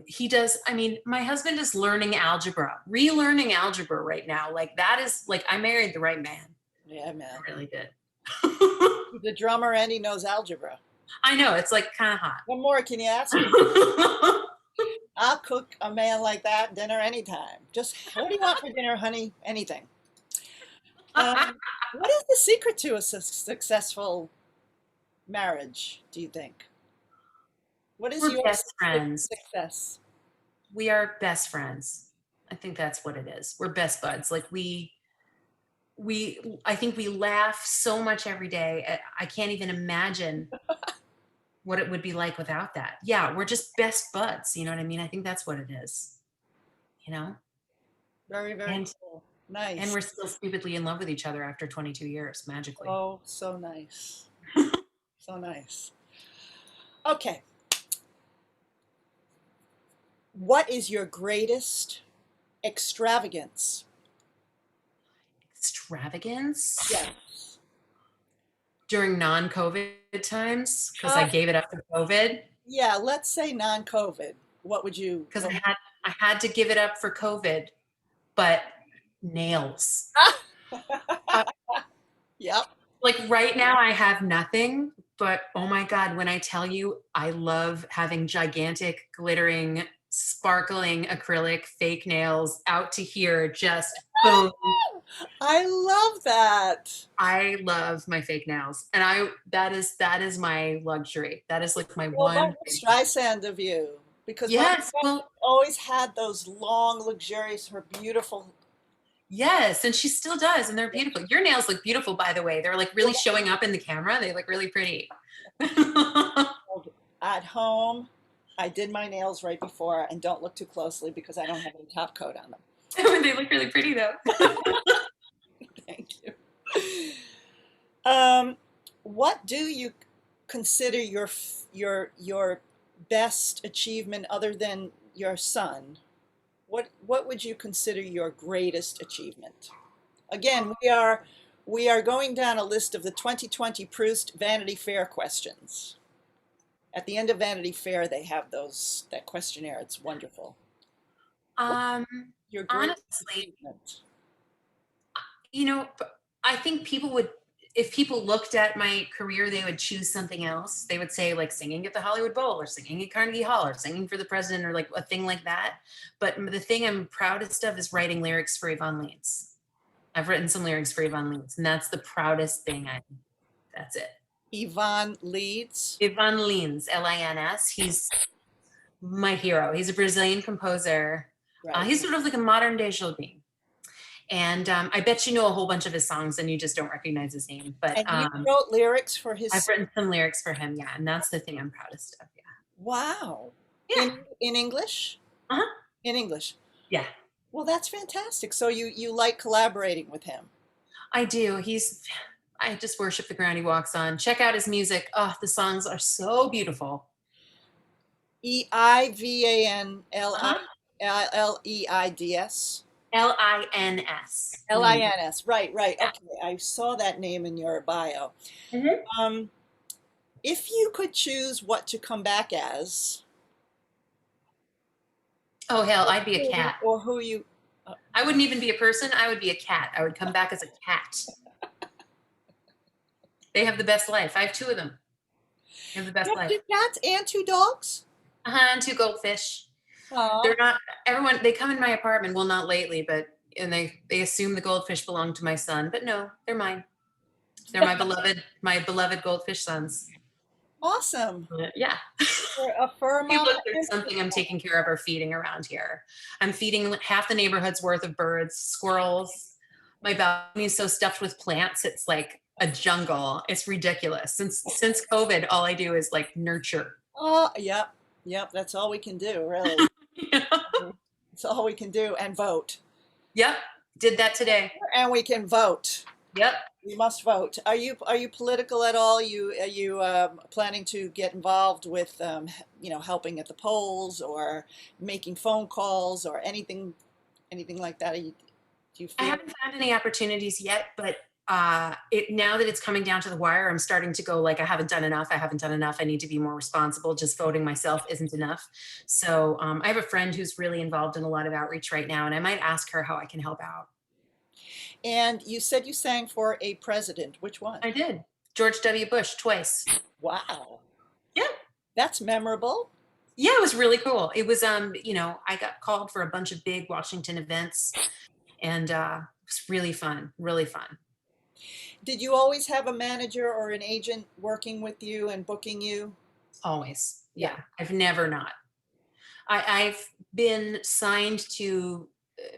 He does, my husband is learning algebra, relearning algebra right now. Like that is like, I married the right man. Yeah, man. I really did. The drummer and he knows algebra. I know, it's like kind of hot. What more can you ask me? I'll cook a man like that dinner anytime. Just, what do you want for dinner, honey? Anything. What is the secret to a successful marriage, do you think? What is your best friends. Success? We are best friends. I think that's what it is. We're best buds. Like I think we laugh so much every day. I can't even imagine what it would be like without that. Yeah, we're just best buds. You know what I mean? I think that's what it is. Very, very cool. Nice. And we're still stupidly in love with each other after 22 years, magically. Oh, so nice. So nice. Okay. What is your greatest extravagance? Extravagance? Yes. During non-COVID times, because I gave it up for COVID. Yeah, let's say non-COVID. What would you? Because I had to give it up for COVID, but nails. Yep. Like right now I have nothing, but oh my God, when I tell you, I love having gigantic, glittering, sparkling acrylic fake nails out to here, just boom. I love that. I love my fake nails, and that is my luxury. That is like my one. Streisand of you, because yes, always had those long, luxurious, her beautiful. Yes, and she still does, and they're beautiful. Your nails look beautiful, by the way. They're like really showing up in the camera. They look really pretty. At home, I did my nails right before, and don't look too closely because I don't have any top coat on them. They look really pretty though. Thank you. What do you consider your best achievement other than your son, what would you consider your greatest achievement? Again, we are going down a list of the 2020 Proust Vanity Fair questions. At the end of Vanity Fair, they have that questionnaire. It's wonderful. What's Um, your greatest honestly, achievement? you know, I think people would, if people looked at my career, they would choose something else. They would say like singing at the Hollywood Bowl or singing at Carnegie Hall or singing for the president or like a thing like that. But the thing I'm proudest of is writing lyrics for Yvonne Leeds. I've written some lyrics for Yvonne Leeds, and that's the proudest thing that's it. Yvonne Leeds. Yvonne Lins, Lins. He's my hero. He's a Brazilian composer. Right. He's sort of like a modern day Jobim. And I bet you know a whole bunch of his songs and you just don't recognize his name. But And you wrote lyrics for I've his. written some lyrics for him, yeah. And that's the thing I'm proudest of, yeah. Wow. Yeah. In English? Uh-huh. In English. Yeah. Well, that's fantastic. So you like collaborating with him. I do. I just worship the ground he walks on. Check out his music. Oh, the songs are so beautiful. Ivanleids. Lins. Lins. Right. Okay. I saw that name in your bio. Mm-hmm. If you could choose what to come back as, Oh, hell, I'd be a cat. or who you. I wouldn't even be a person. I would be a cat. I would come back as a cat. They have the best life. I have two of them. They have the best life. Two cats and two dogs? And two goldfish. Aww. They're not, everyone, they come in my apartment. Well, not lately, but, and they assume the goldfish belong to my son, but no, they're mine. They're my beloved goldfish sons. Awesome. Yeah. For a fur mom. Look, there's something I'm taking care of or feeding around here. I'm feeding half the neighborhood's worth of birds, squirrels. My balcony is so stuffed with plants, it's like a jungle. It's ridiculous. Since COVID, all I do is like nurture. Oh, yep. That's all we can do, really. Yeah. That's all we can do, and vote. Yep. Did that today. And we can vote. Yep. We must vote. Are you political at all? Are you planning to get involved with helping at the polls or making phone calls or anything like that? Do you feel? I haven't found any opportunities yet, but now that it's coming down to the wire, I'm starting to go like, I haven't done enough. I need to be more responsible. Just voting myself isn't enough. So I have a friend who's really involved in a lot of outreach right now, and I might ask her how I can help out. And you said you sang for a president. Which one? I did. George W. Bush twice. Wow. Yeah. That's memorable. Yeah, it was really cool. It was, I got called for a bunch of big Washington events, and it was really fun, really fun. Did you always have a manager or an agent working with you and booking you? Always. Yeah. I've never not. I've been signed to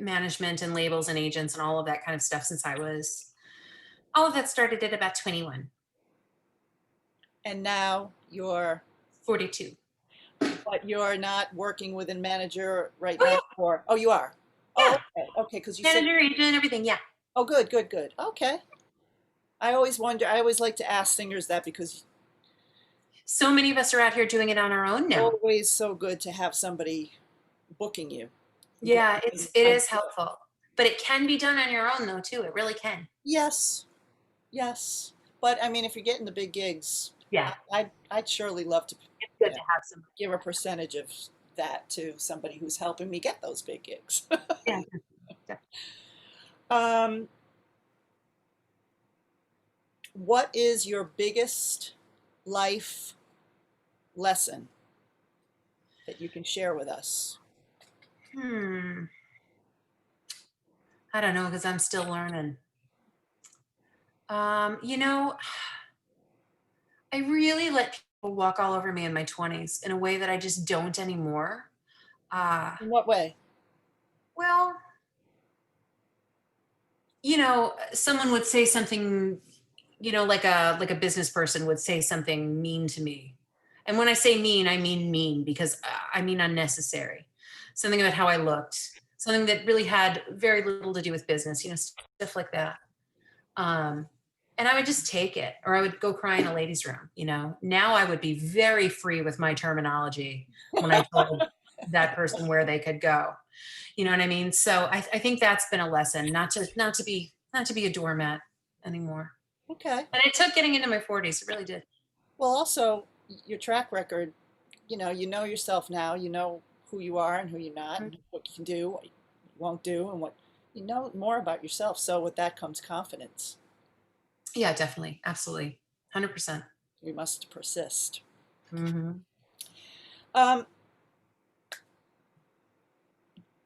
management and labels and agents and all of that kind of stuff since all of that started at about 21. And now you're 42. But you're not working with a manager right Oh, now? yeah. Oh, you are? Yeah. Oh, okay, because you Manager, agent, everything, yeah. Oh, good. Okay. I always like to ask singers that because So many of us are out here doing it on our own now. Always so good to have somebody booking you. Yeah, it is helpful. But it can be done on your own though too. It really can. Yes. But I mean, if you're getting the big gigs, Yeah. I'd surely love to It's good to have some. give a percentage of that to somebody who's helping me get those big gigs. Yeah. What is your biggest life lesson that you can share with us? I don't know, because I'm still learning. I really let people walk all over me in my 20s in a way that I just don't anymore. In what way? Well, someone would say something, like a business person would say something mean to me. And when I say mean, I mean mean because I mean unnecessary. Something about how I looked, something that really had very little to do with business, stuff like that. And I would just take it, or I would go cry in a ladies' room, Now I would be very free with my terminology when I told that person where they could go. You know what I mean? So I think that's been a lesson, not to be a doormat anymore. Okay. And it took getting into my 40s. It really did. Well, also your track record, you know yourself now, you know who you are and who you're not, Mhm. and what you can do, what you won't do, and what you know more about yourself. So with that comes confidence. Yeah, definitely. Absolutely. 100%. We must persist. Hmm. Um,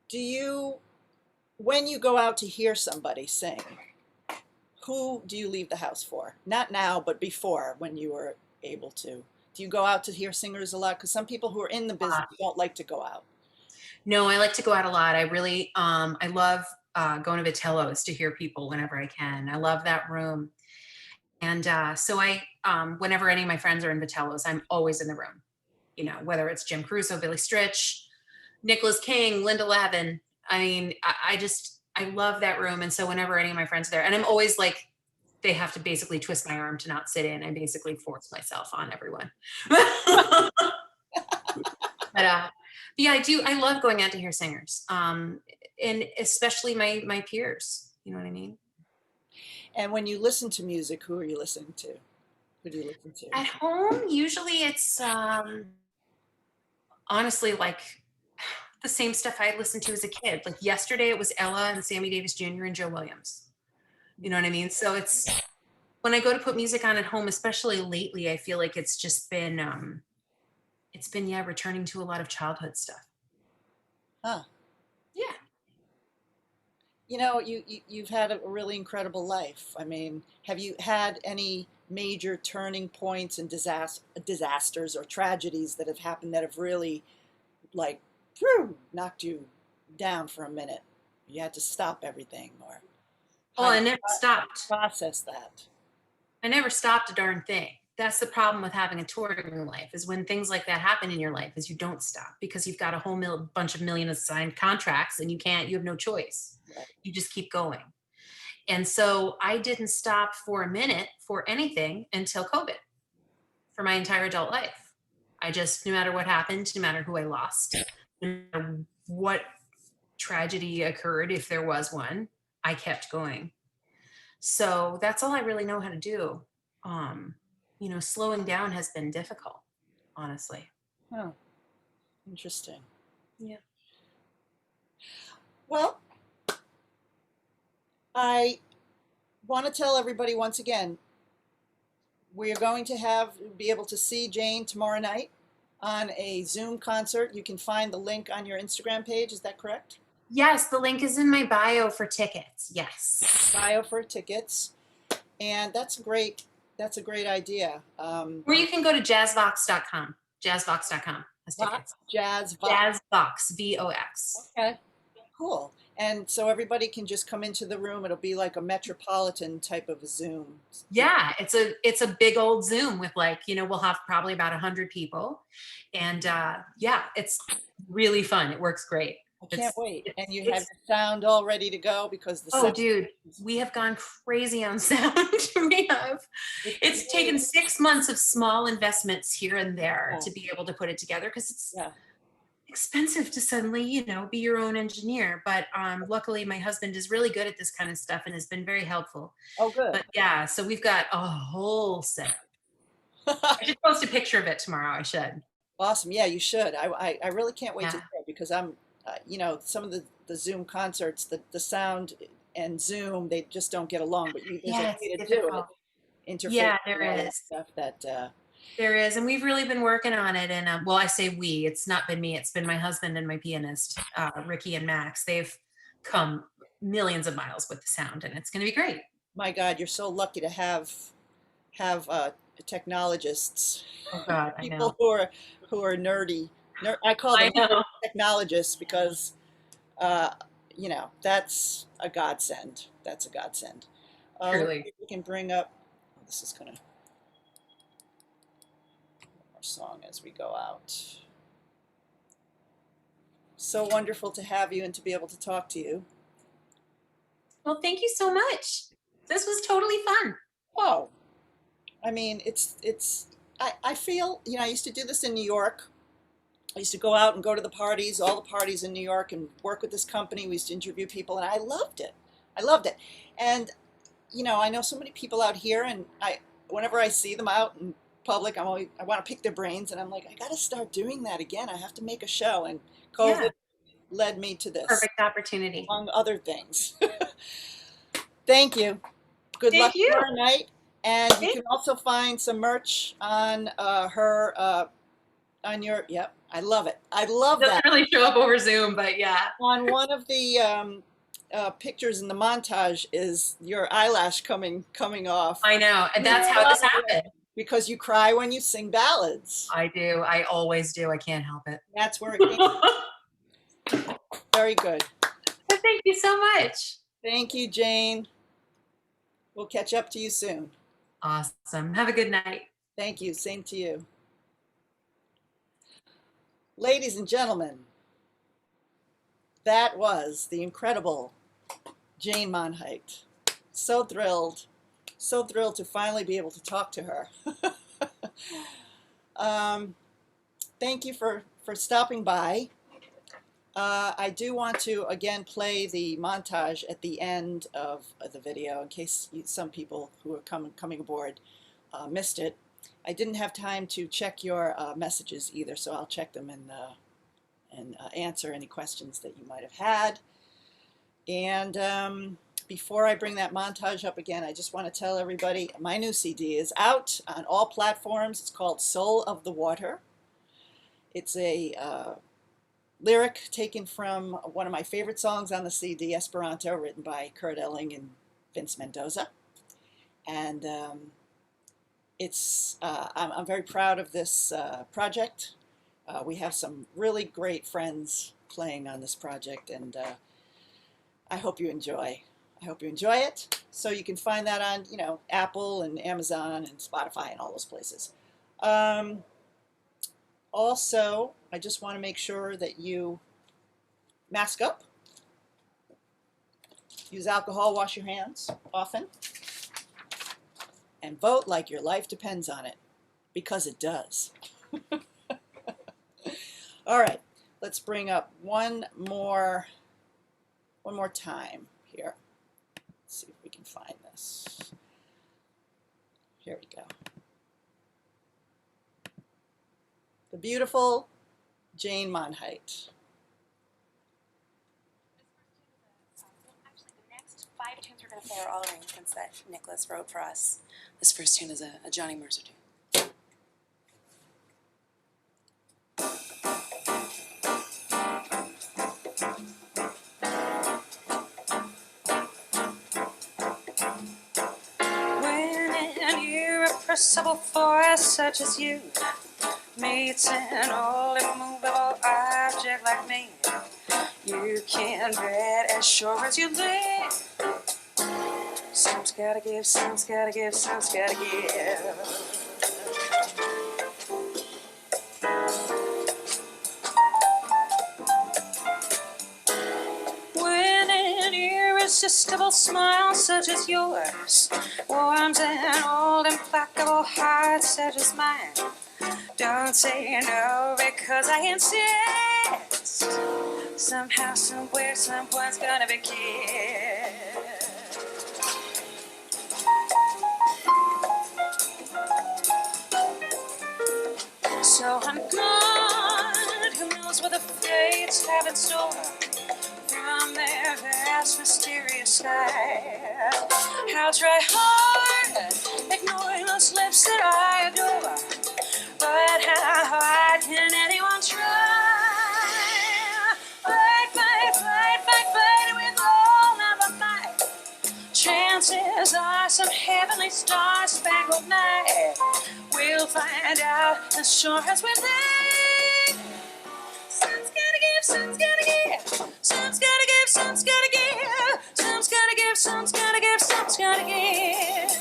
do you, when you go out to hear somebody sing, who do you leave the house for? Not now, but before when you were able to. Do you go out to hear singers a lot? Because some people who are in the business don't like to go out. No, I like to go out a lot. I really, I love going to Vitello's to hear people whenever I can. I love that room. And so whenever any of my friends are in Vitello's, I'm always in the room. You know, whether it's Jim Crusoe, Billy Stritch, Nicholas King, Linda Lavin. I mean, I love that room. And so whenever any of my friends are there, and I'm always like, they have to basically twist my arm to not sit in. I basically force myself on everyone. But yeah, I do. I love going out to hear singers, and especially my peers. You know what I mean? And when you listen to music, who are you listening to? Who do you listen to? At home, usually it's honestly like the same stuff I listened to as a kid. Like yesterday, it was Ella and Sammy Davis Jr. and Joe Williams. You know what I mean? So it's when I go to put music on at home, especially lately, I feel like it's been yeah, returning to a lot of childhood stuff. Huh. Yeah. You know, you've had a really incredible life. I mean, have you had any major turning points and disasters or tragedies that have happened that have really like phew, knocked you down for a minute? You had to stop everything, or Oh, how do I you never stopped. process that? I never stopped a darn thing. That's the problem with having a touring life is when things like that happen in your life is you don't stop because you've got a whole bunch of million of signed contracts and you have no choice. Right. You just keep going. And so I didn't stop for a minute for anything until COVID for my entire adult life. I just, no matter what happened, no matter who I lost, no matter what tragedy occurred, if there was one, I kept going. So that's all I really know how to do. Um, slowing down has been difficult, honestly. Oh, interesting. Yeah. Well, I want to tell everybody once again, we are going to be able to see Jane tomorrow night on a Zoom concert. You can find the link on your Instagram page. Is that correct? Yes, the link is in my bio for tickets. Yes. Bio for tickets, and That's a great idea. Or you can go to jazzvox.com. Jazzvox.com has tickets. Jazz Vox. Jazzvox, VOX. Okay, cool. And so everybody can just come into the room. It'll be like a metropolitan type of a Zoom. Yeah, it's a big old Zoom with we'll have probably about 100 people. And yeah, it's really fun. It works great. I can't wait. It's, And you have it's your sound all ready to go because the Oh, sound. dude, we have gone crazy on sound. It's taken 6 months of small investments here and there to be able to put it together because it's Yeah. expensive to suddenly, be your own engineer. But luckily, my husband is really good at this kind of stuff and has been very helpful. Oh, good. But yeah, so we've got a whole set. I should post a picture of it tomorrow. I should. Awesome. Yeah, you should. I really can't wait to Yeah. hear it because some of the Zoom concerts, the sound and Zoom, they just don't get along. But there's Yeah, a way it's to do it. difficult. Interface Yeah, there and all that is. stuff that. There is, and we've really been working on it. And well, I say we, it's not been me, it's been my husband and my pianist, Ricky and Max. They've come millions of miles with the sound, and it's going to be great. My God, you're so lucky to have technologists, Oh God, I people know. who are nerdy. I call them I know. technologists because uh, that's a godsend. That's a godsend. Let's see Truly. if we can bring up. This is gonna our song as we go out. So wonderful to have you and to be able to talk to you. Well, thank you so much. This was totally fun. Oh, I mean, I feel, I used to do this in New York I used to go out and go to the parties, all the parties in New York, and work with this company. We used to interview people, and I loved it. I loved it. And I know so many people out here, and whenever I see them out in public, I want to pick their brains, and I'm like, I got to start doing that again. I have to make a show, and COVID Yeah, led me to this, perfect opportunity. among other things. Thank you. Good Thank luck you. tomorrow night, and you Thank can also find some merch on her on your. Yep, I love it. I love Doesn't that. really show up over Zoom, but yeah. On one of the pictures in the montage is your eyelash coming off. I know, and that's how this happened. Because you cry when you sing ballads. I do. I always do. I can't help it. That's where it came. Very good. Thank you so much. Thank you, Jane. We'll catch up to you soon. Awesome. Have a good night. Thank you. Same to you. Ladies and gentlemen, that was the incredible Jane Monheit. So thrilled to finally be able to talk to her. Thank you for stopping by. I do want to again play the montage at the end of the video in case some people who are coming aboard missed it. I didn't have time to check your messages either, so I'll check them and answer any questions that you might have had. And before I bring that montage up again, I just want to tell everybody my new CD is out on all platforms. It's called Soul of the Water. It's a lyric taken from one of my favorite songs on the CD, Esperanto, written by Kurt Elling and Vince Mendoza. And I'm very proud of this project. We have some really great friends playing on this project, and I hope you enjoy. I hope you enjoy it. So you can find that on, Apple and Amazon and Spotify and all those places. Also, I just want to make sure that you mask up, use alcohol, wash your hands often, and vote like your life depends on it, because it does. All right, let's bring up one more time here. Let's see if we can find this. Here we go. The beautiful Jane Monheit. Actually, the next 5 tunes we're going to play are all arrangements that Nicholas wrote for us. This first tune is a Johnny Mercer tune. When an irrepressible force such as you meets an old immovable object like me, you can bet as sure as you live. Some's gotta give, some's gotta give, some's gotta give. When an irresistible smile such as yours warms an old implacable heart such as mine, don't say no because I insist. Somehow, somewhere, someone's gonna be kissed. So I'm good. Who knows what the fates have in store from their vast, mysterious sky? I'll try hard, ignoring those lips that I adore. But how hard can anyone try? Fight, fight, fight, fight, fight with all of my might. Chances are some heavenly star-spangled night we'll find out as sure as we live. Some's gotta give, some's gotta give. Some's gotta give, some's gotta give. Some's gotta give, some's gotta give, some's gotta give.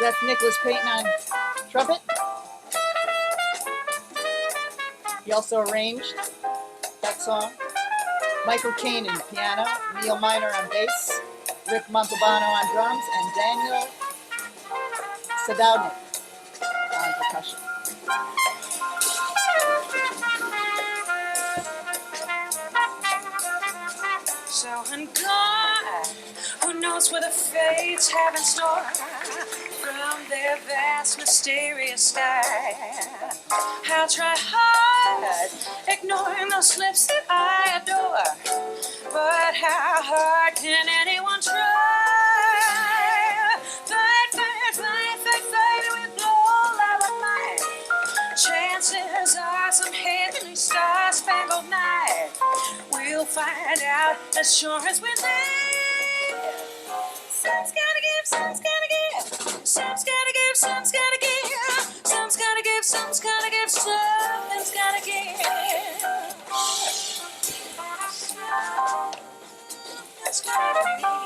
That's Nicholas Payton on trumpet. He also arranged that song. Michael Caine on piano, Neil Miner on bass, Rick Montalbano on drums, and Daniel Sadownik on percussion. So I'm gone. Who knows what the fates have in store from their vast, mysterious sky? I'll try hard, ignoring those slips that I adore. But how hard can anyone try? Fight with all our might. Chances are some heavenly star-spangled night. We'll find out as sure as we live. Some's gotta give, some's gotta give. Some's gotta give, some's gotta give. Some's gotta give, some's gotta give. Something's gotta give. Some's gotta give.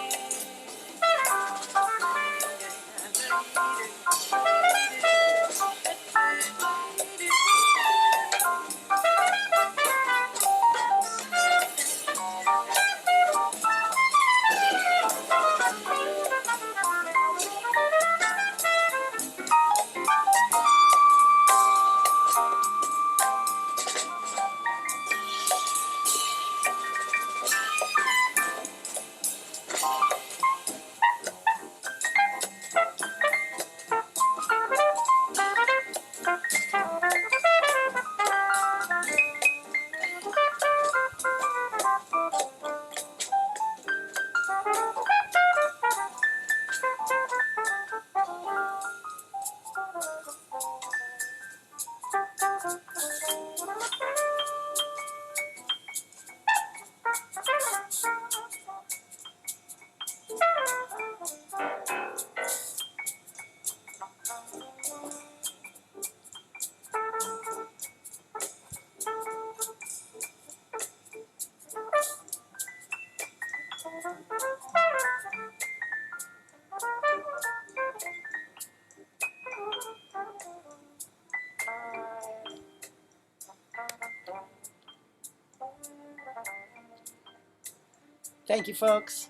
Thank you, folks.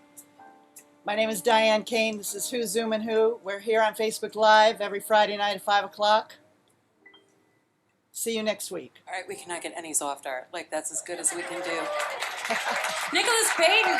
My name is DYAN Kane. This is Who's Zoomin' Who. We're here on Facebook Live every Friday night at 5 o'clock. See you next week. All right, we cannot get any softer. Like, that's as good as we can do. Nicholas Payton.